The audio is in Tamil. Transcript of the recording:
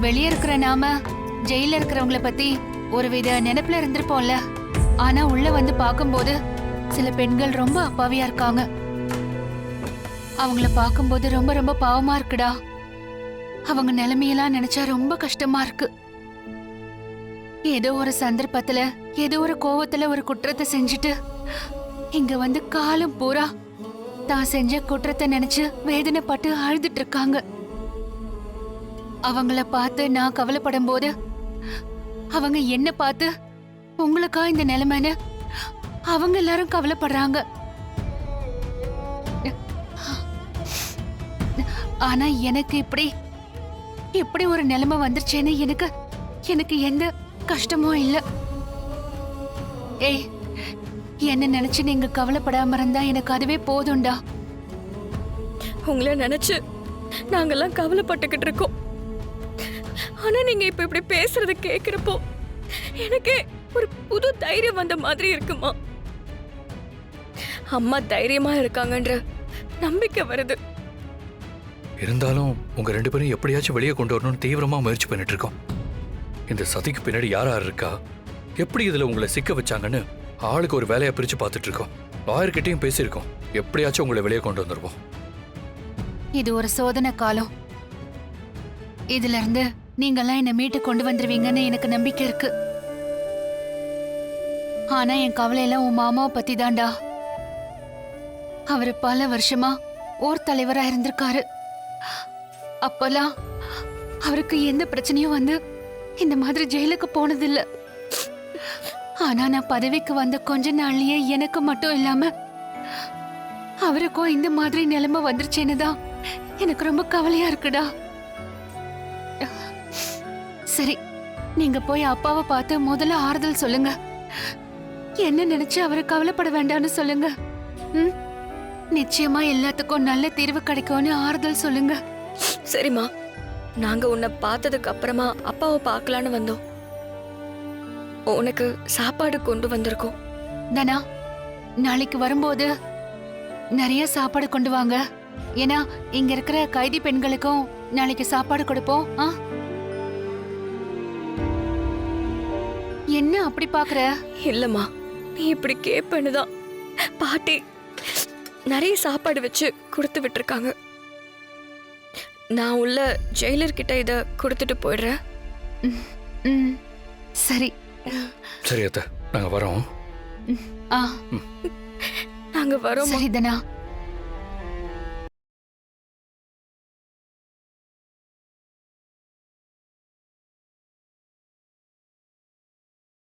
வெளியே இருக்கிற நாம ஜெயில இருக்கிறவங்கள பத்தி ஒருவித நினைப்புல இருந்திருப்போம்ல. ஆனா உள்ள வந்து பார்க்கும்போது சில பெண்கள் ரொம்ப அப்பாவியா இருக்காங்க. அவங்கள பார்க்கும்போது ரொம்ப ரொம்ப பாவமா இருக்குடா. அவங்க நிலைமையெல்லாம் நினைச்சா ரொம்ப கஷ்டமா இருக்கு. ஏதோ ஒரு சந்தர்ப்பத்துல ஏதோ ஒரு கோவத்துல ஒரு குற்றத்தை செஞ்சுட்டு இங்க வந்து காலம் பூரா தான் செஞ்ச குற்றத்தை நினைச்சு வேதனைப்பட்டு அழுதுட்டு இருக்காங்க. அவங்கள பார்த்து நான் கவலைப்படும் போது அவங்க என்ன பார்த்து உங்களுக்கா இந்த நிலைமைன்னு அவங்க எல்லாரும் கவலைப்படுறாங்க. ஆனா எனக்கு இப்படி ஒரு நிலைமை வந்துருச்சேன்னு எனக்கு எந்த கஷ்டமும் இல்ல. ஏய், என்ன நினைச்சு நீங்க கவலைப்படாம இருந்தா எனக்கு அதுவே போதும்டா. உங்களை நினைச்சு நாங்கெல்லாம் கவலைப்பட்டுக்கிட்டு இருக்கோம். ஆனா நீங்க இப்ப இப்படி பேசுறத கேக்குறப்போ எனக்கு ஒரு புது தைரியம் வந்த மாதிரி இருக்குமா. அம்மா தைரியமா இருக்காங்கன்ற நம்பிக்கை வருது. இருந்தாலும் உங்க 2 பேரும் எப்படியாச்சும் வெளியே கொண்டு வரணும்னு தீவிரமா முயற்சி பண்ணிட்டு இருக்கோம். இந்த சதிக்கு பின்னாடி யார் யார் இருக்கா, எப்படி இதுல உங்களை சிக்க வச்சாங்கன்னு ஆளுக்கு ஒரு வேலையை பிரிச்சு பார்த்துட்டு இருக்கோம். லாயர்கிட்டையும் பேசியிருக்கோம். எப்படியாச்சும் உங்களை வெளியே கொண்டு வந்துருவோம். இது ஒரு சோதனை காலம். இதுல இருந்து நீங்கெல்லாம் என்ன மீட்டு கொண்டு வந்துருவீங்கன்னு எனக்கு நம்பிக்கை இருக்கு. ஆனா என் கவலையெல்லாம் உன் மாமாவை பத்தி தான்டா. அவரு பல வருஷமா ஊர் தலைவரா இருந்திருக்காரு. அப்பெல்லாம் அவருக்கு எந்த பிரச்சனையும் வந்து இந்த மாதிரி ஜெயிலுக்கு போனதில்ல. ஆனா நான் பதவிக்கு வந்த கொஞ்ச நாள்லயே எனக்கு மட்டும் இல்லாம அவருக்கும் இந்த மாதிரி நிலைமை வந்துருச்சேன்னு தான் எனக்கு ரொம்ப கவலையா இருக்குடா. சரி, நீங்க போய் அப்பாவை பார்த்து முதல்ல ஆறுதல் சொல்லுங்க. என்ன நினைச்சு அவரை கவலைப்பட வேண்டாம்னு சொல்லுங்க. நிச்சயமா எல்லாத்துக்கும் நல்ல தீர்வு கிடைக்கும்னு ஆறுதல் சொல்லுங்க. சரிம்மா, நாங்க உன்னை பார்த்ததுக்கு அப்புறமா அப்பாவை பார்க்கலான்னு வந்தோம். உனக்கு சாப்பாடு கொண்டு வந்திருக்கோம். தனா, நாளைக்கு வரும்போது நிறைய சாப்பாடு கொண்டு வாங்க. ஏன்னா இங்க இருக்கிற கைதி பெண்களுக்கும் நாளைக்கு சாப்பாடு கொடுப்போம். என்ன அப்படி பாக்குற? இல்லம்மா, நீ இப்படி கேப்பேன்னுதான் பாட்டி நிறைய சாப்பாடு வச்சு கொடுத்து விட்டுருக்காங்க. நான் உள்ள ஜெயிலர் கிட்ட இத கொடுத்துட்டு போயிடுறேன். சரி சரி அத்தை, நாங்க வரோம். நாங்க வரோம். சரி தனா.